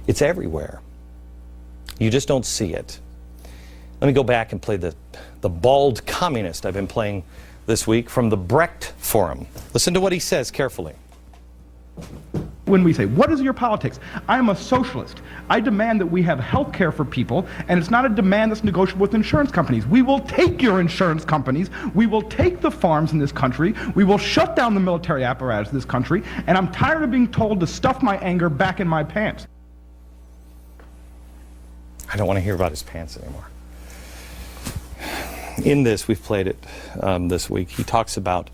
It's everywhere. You just don't see it. Let me go back and play the bald communist I've been playing this week from the Brecht Forum. Listen to what he says carefully. When we say, what is your politics? I am a socialist. I demand that we have health care for people, and it's not a demand that's negotiable with insurance companies. We will take your insurance companies, we will take the farms in this country, we will shut down the military apparatus of this country, and I'm tired of being told to stuff my anger back in my pants. I don't want to hear about his pants anymore. In this, we've played it this week, he talks about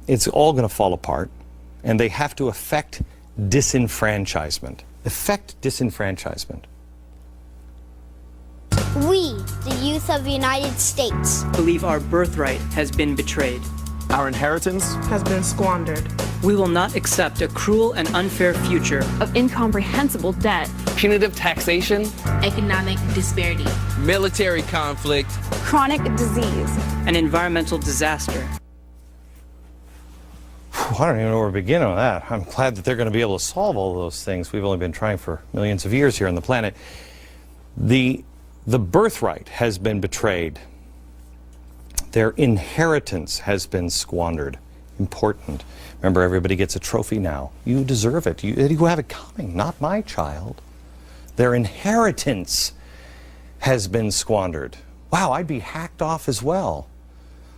it's all going to fall apart, and they have to affect disenfranchisement. Effect disenfranchisement. We, the youth of the United States, believe our birthright has been betrayed. Our inheritance has been squandered. We will not accept a cruel and unfair future of incomprehensible debt, punitive taxation, economic disparity, military conflict, chronic disease, and environmental disaster. I don't even know where to begin on that. I'm glad that they're going to be able to solve all of those things. We've only been trying for millions of years here on the planet. The birthright has been betrayed. Their inheritance has been squandered. Important. Remember, everybody gets a trophy now. You deserve it. You have it coming, not my child. Their inheritance has been squandered. Wow, I'd be hacked off as well.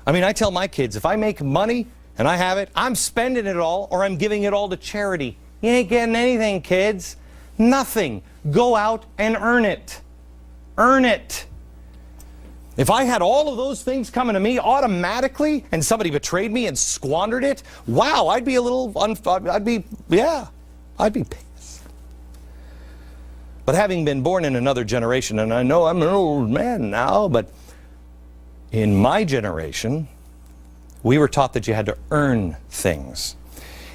I mean, I tell my kids, if I make money and I have it, I'm spending it all or I'm giving it all to charity. You ain't getting anything, kids. Nothing. Go out and earn it. Earn it. If I had all of those things coming to me automatically and somebody betrayed me and squandered it, wow, I'd be a little, I'd be pissed. But having been born in another generation, and I know I'm an old man now, but in my generation, we were taught that you had to earn things.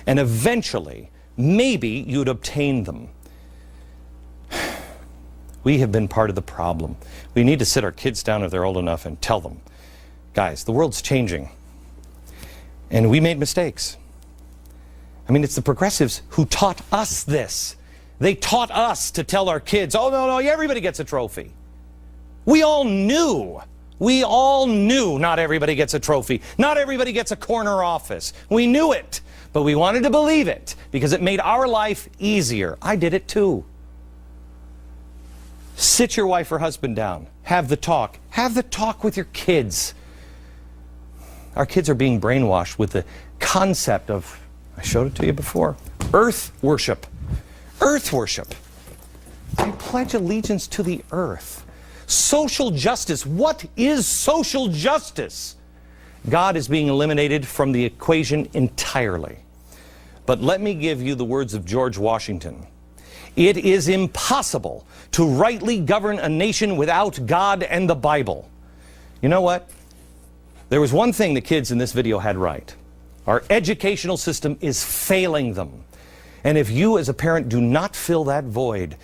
And eventually, maybe you'd obtain them. We have been part of the problem. We need to sit our kids down if they're old enough and tell them, guys, the world's changing. And we made mistakes. I mean, it's the progressives who taught us this. They taught us to tell our kids, oh, no, everybody gets a trophy. We all knew not everybody gets a trophy. Not everybody gets a corner office. We knew it, but we wanted to believe it because it made our life easier. I did it too. Sit your wife or husband down. Have the talk. Have the talk with your kids. Our kids are being brainwashed with the concept of, I showed it to you before, earth worship. Earth worship. I pledge allegiance to the earth. Social justice. What is social justice? God is being eliminated from the equation entirely. But let me give you the words of George Washington. It is impossible to rightly govern a nation without God and the Bible. You know what? There was one thing the kids in this video had right. Our educational system is failing them. And if you as a parent do not fill that void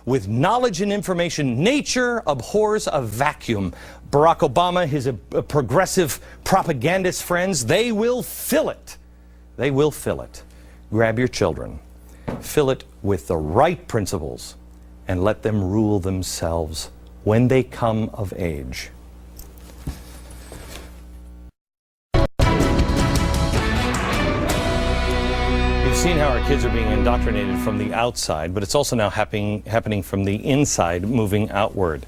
with knowledge and information, nature abhors a vacuum. Barack Obama, his progressive propagandist friends, they will fill it. They will fill it. Grab your children. Fill it with the right principles and let them rule themselves when they come of age. You've seen how our kids are being indoctrinated from the outside, but it's also now happening from the inside, moving outward.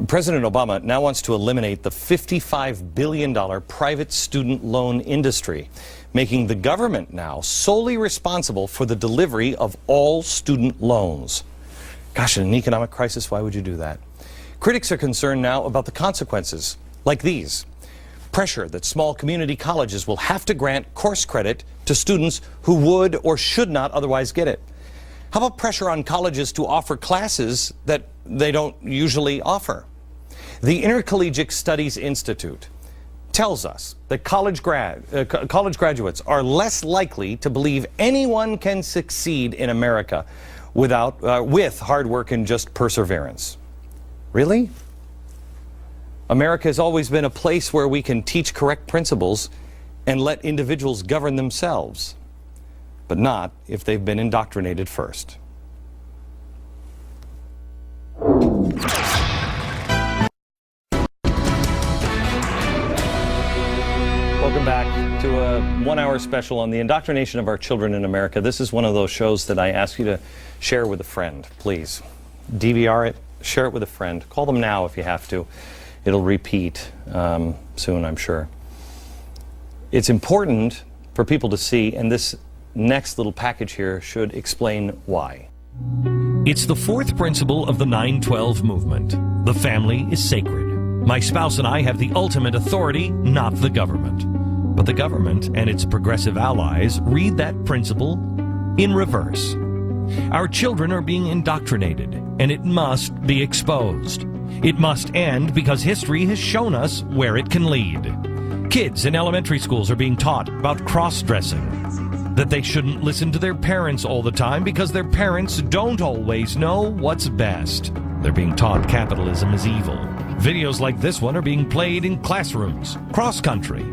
President Obama now wants to eliminate the $55 billion private student loan industry, making the government now solely responsible for the delivery of all student loans. Gosh, in an economic crisis, why would you do that? Critics are concerned now about the consequences, like these. Pressure that small community colleges will have to grant course credit to students who would or should not otherwise get it. How about pressure on colleges to offer classes that they don't usually offer? The Intercollegiate Studies Institute tells us that college graduates are less likely to believe anyone can succeed in America with hard work and just perseverance. Really? America has always been a place where we can teach correct principles and let individuals govern themselves, but not if they've been indoctrinated first. Welcome back to a 1-hour special on the indoctrination of our children in America. This is one of those shows that I ask you to share with a friend, please. DVR it, share it with a friend. Call them now if you have to. It'll repeat soon, I'm sure. It's important for people to see, and this next little package here should explain why. It's the fourth principle of the 9/12 movement. The family is sacred. My spouse and I have the ultimate authority, not the government. But the government and its progressive allies read that principle in reverse. Our children are being indoctrinated, and it must be exposed. It must end because history has shown us where it can lead. Kids in elementary schools are being taught about cross-dressing, that they shouldn't listen to their parents all the time because their parents don't always know what's best. They're being taught capitalism is evil. Videos like this one are being played in classrooms, cross-country,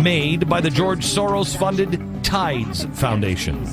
made by the George Soros-funded Tides Foundation.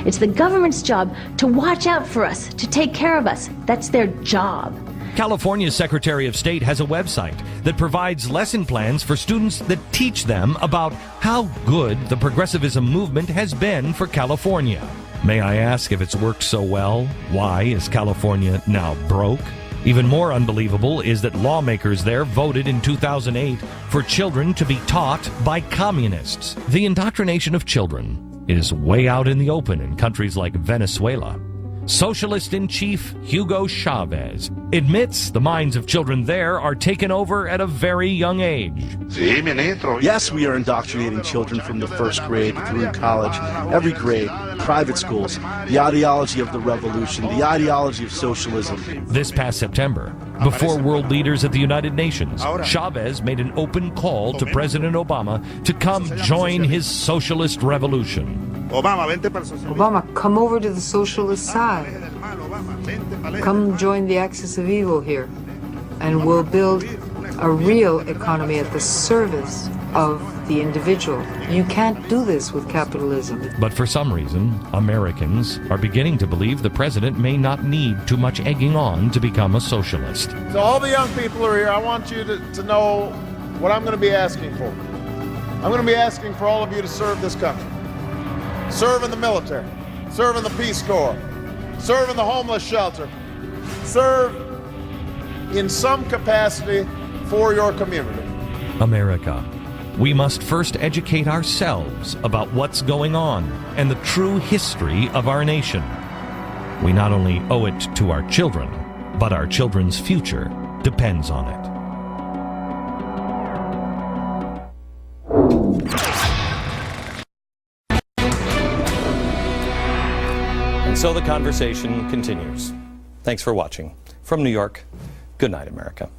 It's the government's job to watch out for us, to take care of us. That's their job. California's Secretary of State has a website that provides lesson plans for students that teach them about how good the progressivism movement has been for California. May I ask, if it's worked so well, why is California now broke? Even more unbelievable is that lawmakers there voted in 2008 for children to be taught by communists. The indoctrination of children is way out in the open in countries like Venezuela. Socialist-in-chief Hugo Chavez admits the minds of children there are taken over at a very young age. Yes, we are indoctrinating children from the first grade through college, every grade, private schools, the ideology of the revolution, the ideology of socialism. This past September, before world leaders at the United Nations, Chavez made an open call to President Obama to come join his socialist revolution. Obama, come over to the socialist side. Come join the axis of evil here, and we'll build a real economy at the service of the individual. You can't do this with capitalism. But for some reason, Americans are beginning to believe the president may not need too much egging on to become a socialist. So all the young people who are here, I want you to know what I'm going to be asking for. I'm going to be asking for all of you to serve this country. Serve in the military, serve in the Peace Corps, serve in the homeless shelter, serve in some capacity for your community. America, we must first educate ourselves about what's going on and the true history of our nation. We not only owe it to our children, but our children's future depends on it. And so the conversation continues. Thanks for watching. From New York, good night, America.